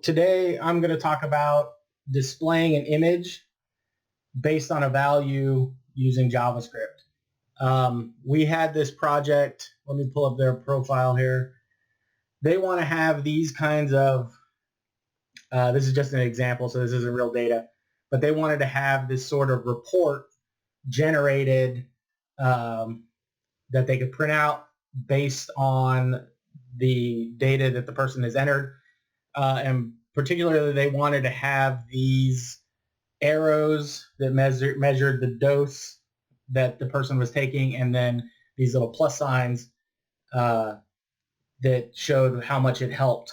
Today I'm going to talk about displaying an image based on a value using JavaScript. We had this project. Let me pull up their profile here. They want to have these kinds of, this is just an example, so this isn't real data, but they wanted to have this sort of report generated that they could print out based on the data that the person has entered. And particularly, they wanted to have these arrows that measured the dose that the person was taking, and then these little plus signs that showed how much it helped.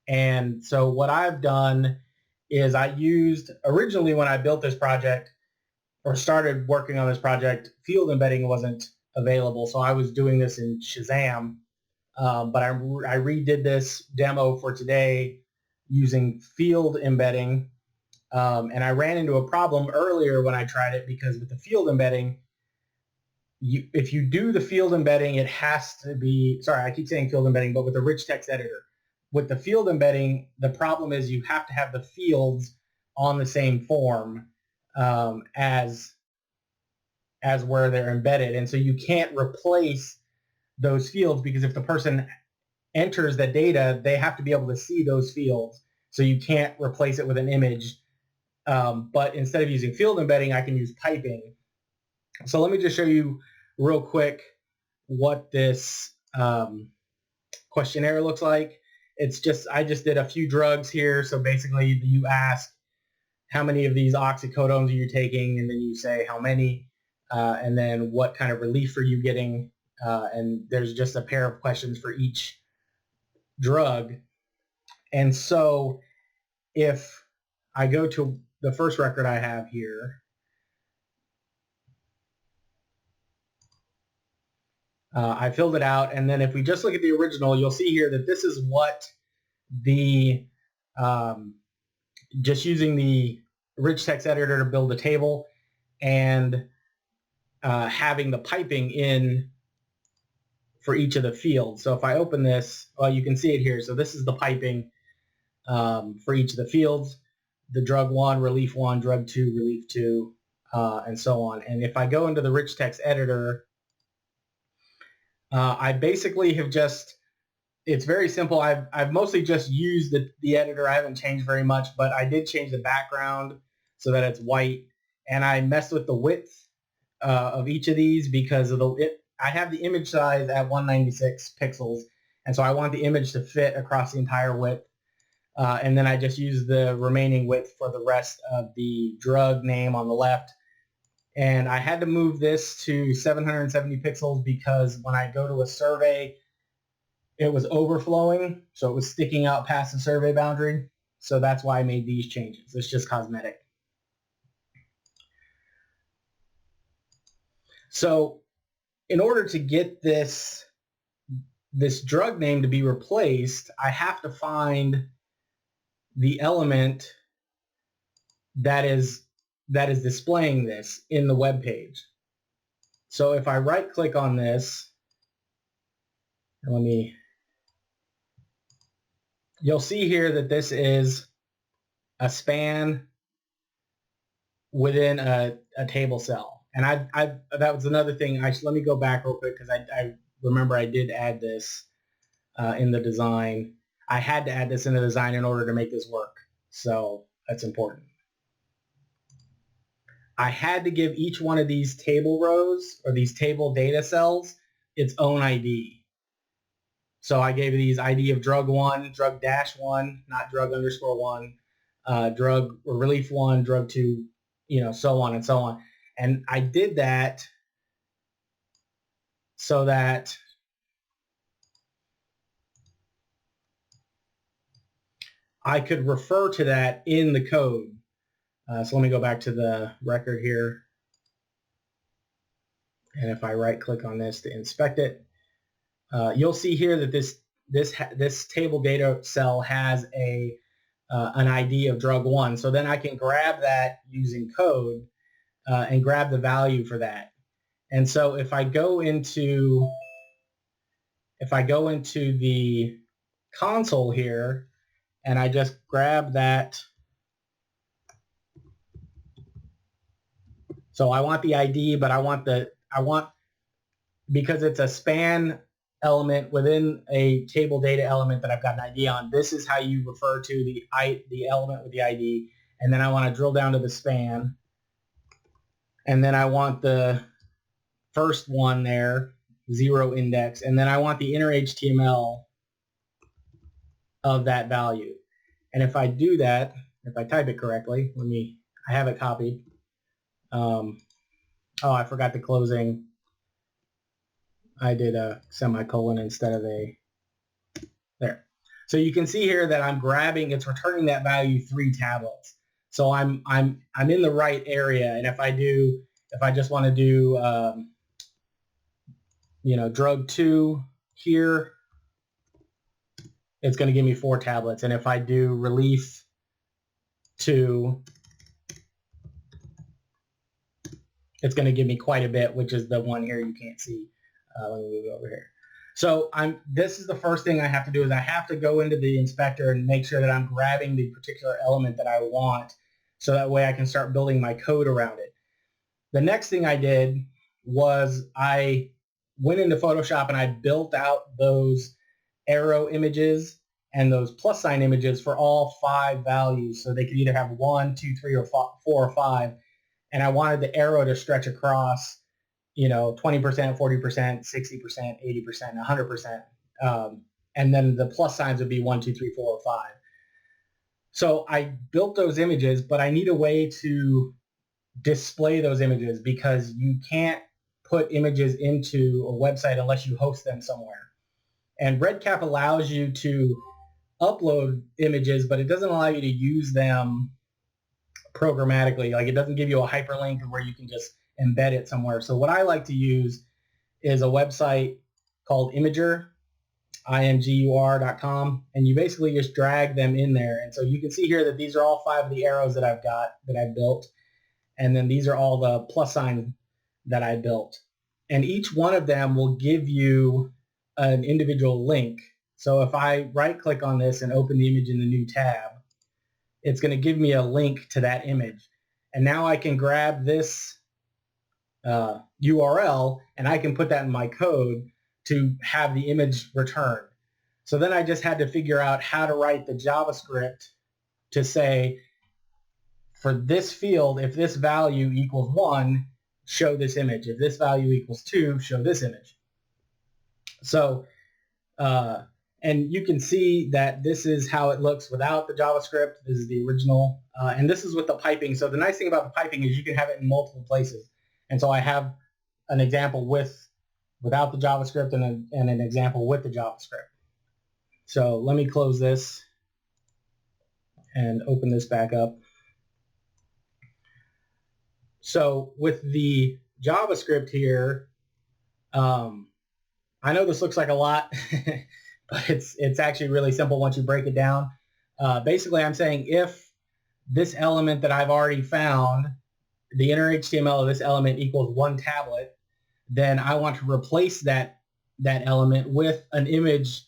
And so what I've done is I used, originally when I built this project or started working on this project, field embedding wasn't available. So I was doing this in Shazam, but I redid this demo for today using field embedding. And I ran into a problem earlier when I tried it, because with the field embedding, if you do the field embedding, it has to be, sorry, I keep saying field embedding, but with the rich text editor. With the field embedding, the problem is you have to have the fields on the same form as where they're embedded. And so you can't replace those fields, because if the person enters the data, they have to be able to see those fields. So you can't replace it with an image. But instead of using field embedding, I can use piping. So let me just show you real quick what this questionnaire looks like. It's just, I just did a few drugs here. So basically you ask how many of these oxycodones are you taking, and then you say how many, and then what kind of relief are you getting. And there's just a pair of questions for each drug. And so if I go to the first record I have here, I filled it out, and then if we just look at the original, you'll see here that this is what the, just using the rich text editor to build a table and having the piping in for each of the fields. So if I open this, well, you can see it here. So this is the piping for each of the fields, the drug 1, relief 1, drug 2, relief 2, and so on. And if I go into the rich text editor, I basically have just, it's very simple. I've mostly just used the editor. I haven't changed very much, but I did change the background so that it's white. And I messed with the width of each of these because of I have the image size at 196 pixels. And so I want the image to fit across the entire width. And then I just use the remaining width for the rest of the drug name on the left. And I had to move this to 770 pixels because when I go to a survey, it was overflowing. So it was sticking out past the survey boundary. So that's why I made these changes. It's just cosmetic. So in order to get this drug name to be replaced, I have to find the element that is displaying this in the web page. So if I right click on this, you'll see here that this is a span within a table cell. And that was another thing. Let me go back real quick, because I remember I did add this in the design. I had to add this in the design in order to make this work. So that's important. I had to give each one of these table rows or these table data cells its own ID. So I gave these ID of drug 1, drug -1, not drug _1, drug or relief 1, drug 2, so on and so on. And I did that so that I could refer to that in the code. So let me go back to the record here. And if I right click on this to inspect it, you'll see here that this table data cell has an ID of drug 1. So then I can grab that using code and grab the value for that. And so if I go into the console here and I just grab that. So I want the ID, but I want because it's a span element within a table data element that I've got an ID on. This is how you refer to the element with the ID, and then I want to drill down to the span, and then I want the first one there, 0 index, and then I want the inner HTML of that value. And if I do that, if I type it correctly, I have it copied. Oh, I forgot the closing. I did a semicolon instead of there. So you can see here that I'm grabbing, it's returning that value 3 tablets. So I'm in the right area. And if I just want to do, drug 2 here, it's going to give me 4 tablets. And if I do relief 2, it's going to give me quite a bit, which is the one here you can't see. Let me move it over here. So this is the first thing I have to do is I have to go into the inspector and make sure that I'm grabbing the particular element that I want, so that way I can start building my code around it. The next thing I did was I went into Photoshop and I built out those arrow images and those plus sign images for all 5 values, so they could either have 1, 2, 3, or 4 or 5. And I wanted the arrow to stretch across, 20%, 40%, 60%, 80%, 100%. And then the plus signs would be 1, 2, 3, 4, or 5. So I built those images, but I need a way to display those images because you can't put images into a website unless you host them somewhere. And REDCap allows you to upload images, but it doesn't allow you to use them programmatically. Like, it doesn't give you a hyperlink where you can just embed it somewhere. So what I like to use is a website called Imgur, imgur.com, and you basically just drag them in there. And so you can see here that these are all 5 of the arrows that I've built, and then these are all the plus signs that I built. And each one of them will give you an individual link. So if I right-click on this and open the image in the new tab, it's going to give me a link to that image. And now I can grab this URL and I can put that in my code to have the image returned. So then I just had to figure out how to write the JavaScript to say, for this field, if this value equals 1, show this image. If this value equals 2, show this image. So, and you can see that this is how it looks without the JavaScript. This is the original. And this is with the piping. So the nice thing about the piping is you can have it in multiple places. And so I have an example without the JavaScript and an example with the JavaScript. So let me close this and open this back up. So with the JavaScript here, I know this looks like a lot, but it's actually really simple once you break it down. Basically, I'm saying if this element that I've already found, the inner HTML of this element equals 1 tablet, then I want to replace that element with an image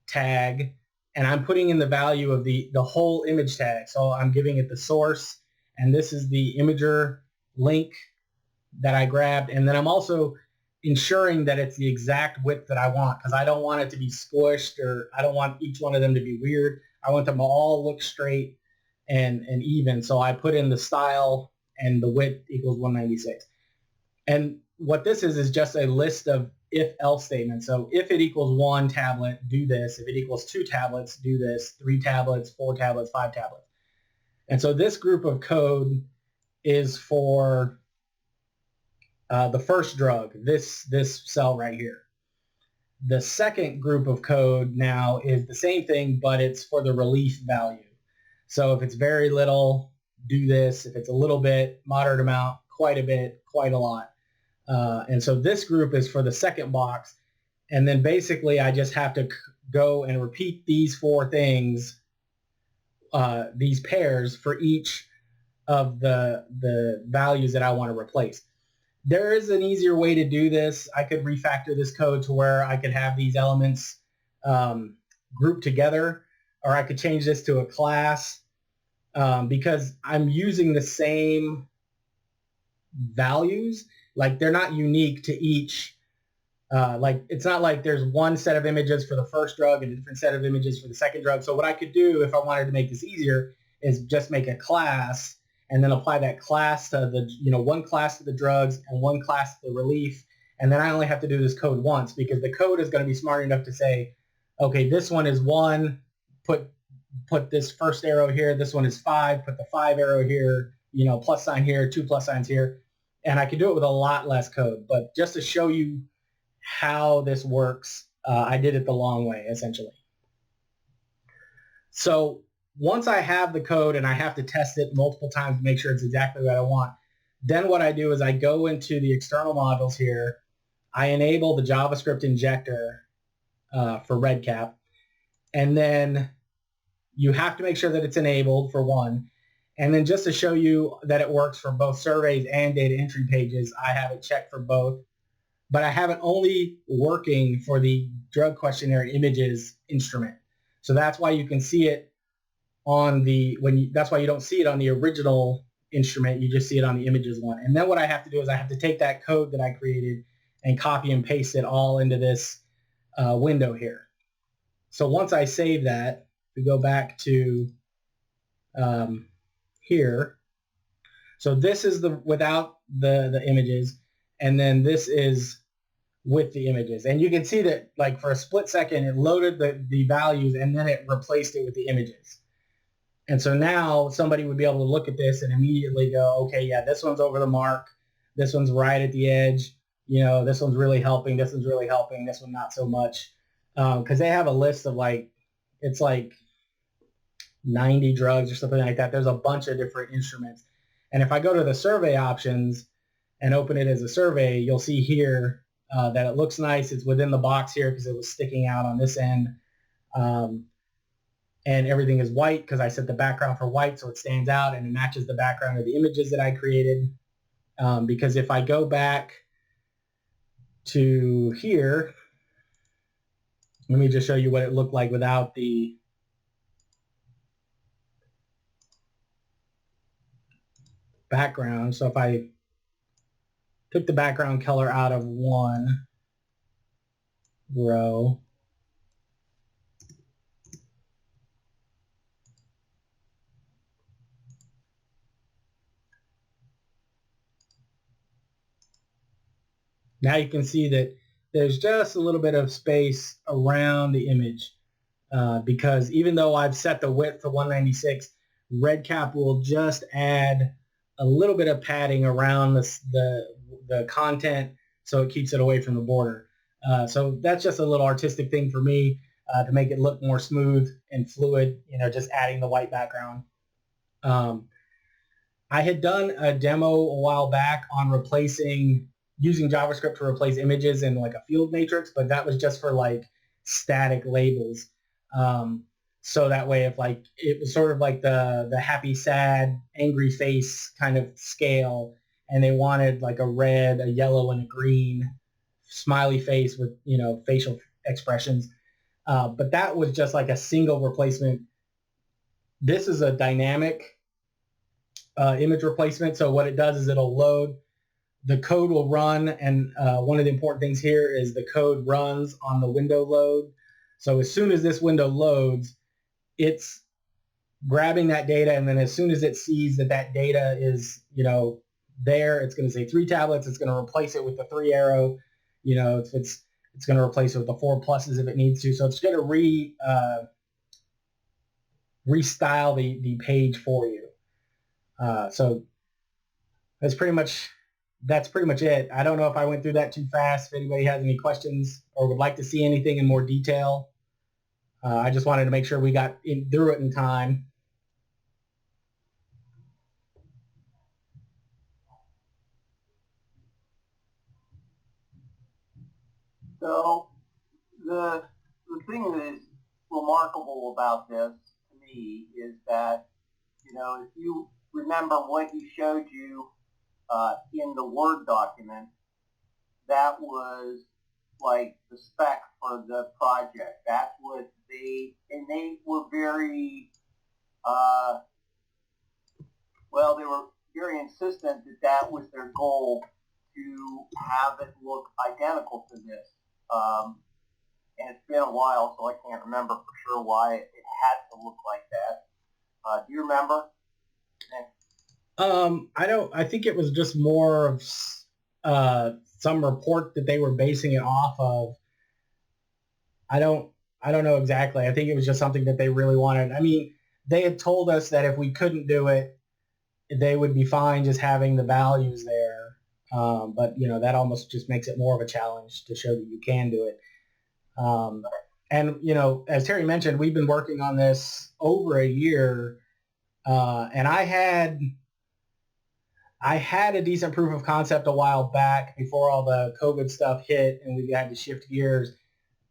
tag, and I'm putting in the value of the whole image tag. So I'm giving it the source, and this is the Imgur link that I grabbed, and then I'm also ensuring that it's the exact width that I want, because I don't want it to be squished, or I don't want each one of them to be weird. I want them to all look straight and even. So I put in the style and the width equals 196. And what this is just a list of if-else statements. So if it equals 1 tablet, do this. If it equals 2 tablets, do this. 3 tablets, 4 tablets, 5 tablets. And so this group of code is for the first drug, this cell right here. The second group of code now is the same thing, but it's for the relief value. So if it's very little, do this. If it's a little bit, moderate amount, quite a bit, quite a lot. And so this group is for the second box. And then basically I just have to go and repeat these 4 things, these pairs for each of the values that I want to replace. There is an easier way to do this. I could refactor this code to where I could have these elements grouped together or I could change this to a class because I'm using the same values. Like they're not unique to each. Like it's not like there's one set of images for the first drug and a different set of images for the second drug. So what I could do if I wanted to make this easier is just make a class and then apply that class to the, one class to the drugs and one class to the relief. And then I only have to do this code once because the code is going to be smart enough to say, okay, this one is 1, put this first arrow here. This one is 5, put the 5 arrow here, plus sign here, 2 plus signs here. And I could do it with a lot less code. But just to show you how this works, I did it the long way, essentially. So once I have the code and I have to test it multiple times to make sure it's exactly what I want, then what I do is I go into the external modules here. I enable the JavaScript injector for REDCap. And then you have to make sure that it's enabled, for one. And then just to show you that it works for both surveys and data entry pages, I have it checked for both. But I have it only working for the drug questionnaire images instrument. So that's why you can see it on the, that's why you don't see it on the original instrument. You just see it on the images one. And then what I have to do is I have to take that code that I created and copy and paste it all into this window here. So once I save that, we go back to here. So this is the without the images, and then this is with the images. And you can see that like for a split second it loaded the values and then it replaced it with the images. And so now somebody would be able to look at this and immediately go, okay, yeah, this one's over the mark. This one's right at the edge. This one's really helping. This one's really helping. This one not so much. Because they have a list of like, it's like 90 drugs or something like that. There's a bunch of different instruments. And if I go to the survey options and open it as a survey, you'll see here that it looks nice. It's within the box here because it was sticking out on this end. And everything is white because I set the background for white so it stands out and it matches the background of the images that I created. Because if I go back to here, let me just show you what it looked like without the background. So if I took the background color out of one row, now you can see that there's just a little bit of space around the image because even though I've set the width to 196, REDCap will just add a little bit of padding around the content so it keeps it away from the border. So that's just a little artistic thing for me to make it look more smooth and fluid, just adding the white background. I had done a demo a while back on using JavaScript to replace images in like a field matrix, but that was just for like static labels. So that way if like it was sort of like the happy, sad, angry face kind of scale, and they wanted like a red, a yellow, and a green smiley face with, facial expressions. But that was just like a single replacement. This is a dynamic image replacement. So what it does is it'll load. The code will run, and one of the important things here is the code runs on the window load. So as soon as this window loads, it's grabbing that data, and then as soon as it sees that data is, there, it's going to say 3 tablets. It's going to replace it with the 3 arrow. It's going to replace it with the 4 pluses if it needs to. So it's going to restyle the page for you. So that's pretty much it. I don't know if I went through that too fast. If anybody has any questions or would like to see anything in more detail, I just wanted to make sure we got through it in time. So the thing that is remarkable about this to me is that, if you remember what he showed you in the Word document, that was like the spec for the project. That's what they were very, they were very insistent that that was their goal, to have it look identical to this. And it's been a while, so I can't remember for sure why it had to look like that. Do you remember? I don't. I think it was just more of some report that they were basing it off of. I don't know exactly. I think it was just something that they really wanted. I mean, they had told us that if we couldn't do it, they would be fine just having the values there. But that almost just makes it more of a challenge to show that you can do it. And as Terry mentioned, we've been working on this over a year, and I had a decent proof of concept a while back before all the COVID stuff hit and we had to shift gears,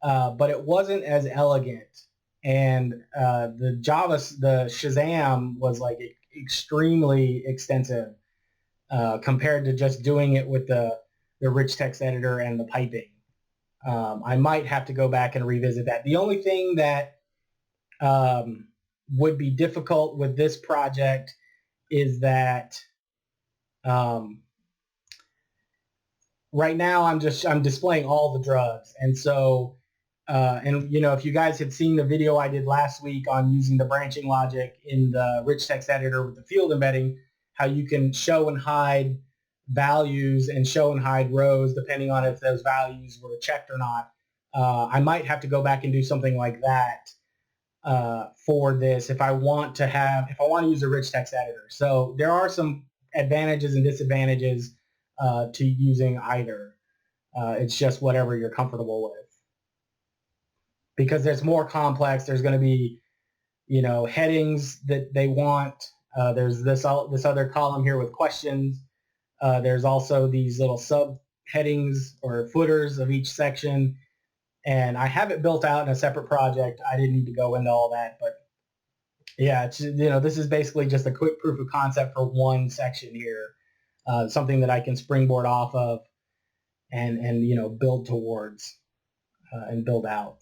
but it wasn't as elegant. And the Shazam was like extremely extensive compared to just doing it with the rich text editor and the piping. I might have to go back and revisit that. The only thing that would be difficult with this project is that right now I'm displaying all the drugs, and so if you guys had seen the video I did last week on using the branching logic in the rich text editor with the field embedding, how you can show and hide values and show and hide rows depending on if those values were checked or not. I might have to go back and do something like that for this if I want to use a rich text editor. So there are some advantages and disadvantages to using either. It's just whatever you're comfortable with. Because there's more complex, there's going to be, headings that they want. There's this other column here with questions. There's also these little subheadings or footers of each section. And I have it built out in a separate project. I didn't need to go into all that, but yeah, it's, this is basically just a quick proof of concept for one section here, something that I can springboard off of and build towards and build out.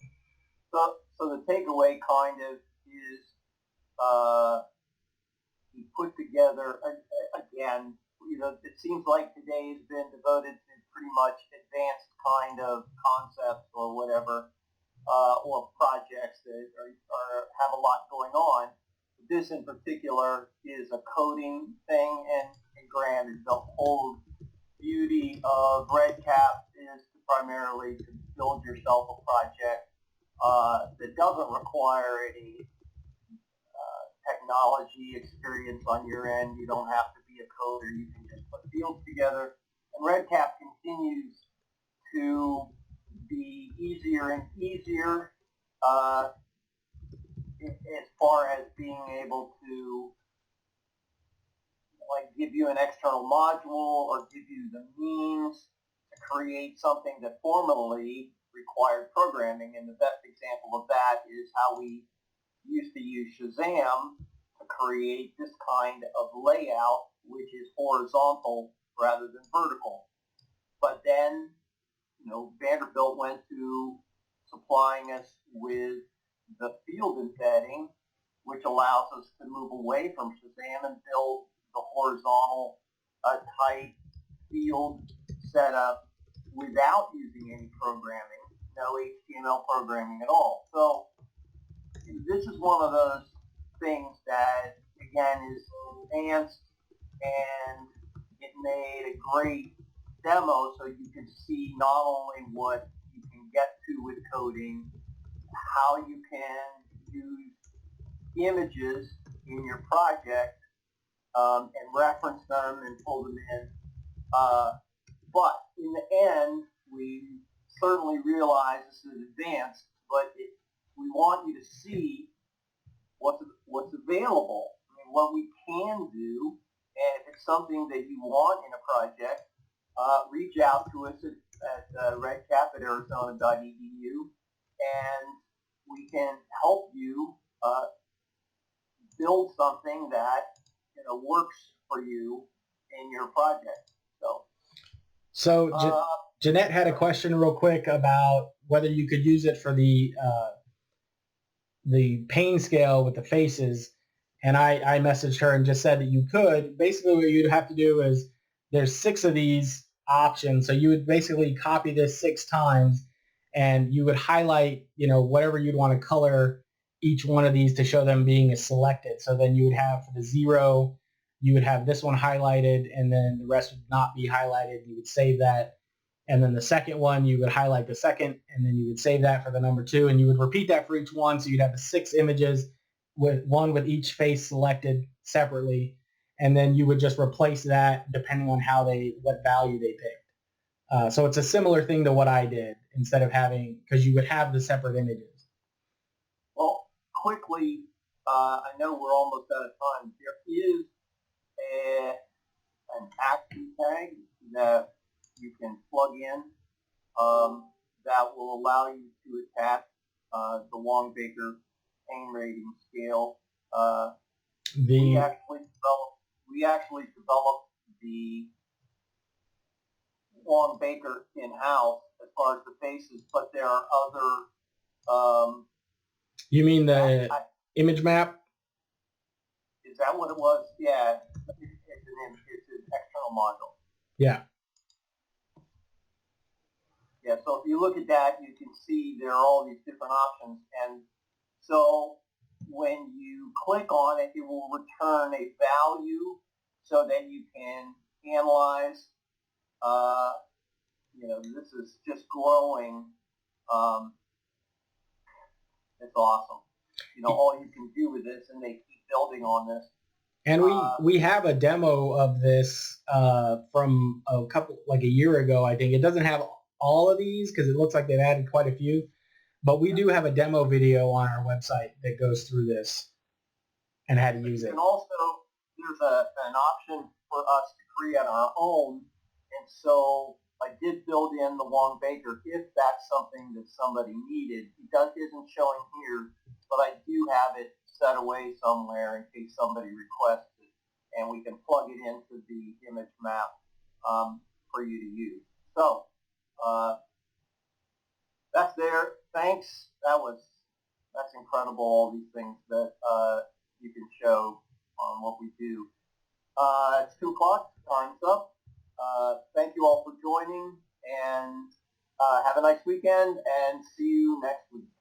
So the takeaway kind of is you put together, again, it seems like today has been devoted to pretty much advanced kind of concepts or whatever, or projects that have a lot going on. This in particular is a coding thing, and granted, the whole beauty of REDCap is primarily to build yourself a project that doesn't require any technology experience on your end. You don't have to be a coder. You can just put fields together. And REDCap continues to be easier and easier as far as being able to give you an external module or give you the means to create something that formerly required programming. And the best example of that is how we used to use Shazam to create this kind of layout, which is horizontal rather than vertical. But then, Vanderbilt went to supplying us with the field embedding, which allows us to move away from Shazam and build the horizontal type field setup without using any programming, no HTML programming at all. So this is one of those things that, again, is advanced, and it made a great demo so you can see not only what you can get to with coding, how you can use images in your project and reference them and pull them in. But in the end, we certainly realize this is advanced, but we want you to see what's available. I mean, what we can do, and if it's something that you want in a project, reach out to us at REDCap at arizona.edu, and we can help you build something that works for you in your project. So Jeanette had a question real quick about whether you could use it for the pain scale with the faces. And I messaged her and just said that you could. Basically what you'd have to do is there's 6 of these options. So you would basically copy this 6 times and you would highlight, whatever you'd want to color each one of these to show them being selected. So then you would have for the 0, you would have this one highlighted and then the rest would not be highlighted. You would save that. And then the second one, you would highlight the second, and then you would save that for the number 2, and you would repeat that for each one. So you'd have the 6 images with one with each face selected separately, and then you would just replace that depending on what value they picked. So it's a similar thing to what I did instead of having, because you would have the separate images. Well, quickly, I know we're almost out of time. There is an action tag that you can plug in that will allow you to attach the Wong-Baker pain rating scale. We actually developed the Wong-Baker in-house as far as the faces, but there are other. You mean the image map? Is that what it was? Yeah, it's an external module. Yeah. Yeah, so if you look at that, you can see there are all these different options. And so when you click on it, it will return a value so that you can analyze. This is just growing. It's awesome. All you can do with this, and they keep building on this. And we have a demo of this from a year ago, I think. It doesn't have all of these because it looks like they've added quite a few, but we do have a demo video on our website that goes through this and how to use it. And also, there's an option for us to create our own, and so I did build in the Wong-Baker if that's something that somebody needed. It isn't showing here, but I do have it set away somewhere in case somebody requests it, and we can plug it into the image map for you to use. So that's there. Thanks. That's incredible. All these things that you can show on what we do. It's 2 o'clock. Time's up. Thank you all for joining, and have a nice weekend, and see you next week.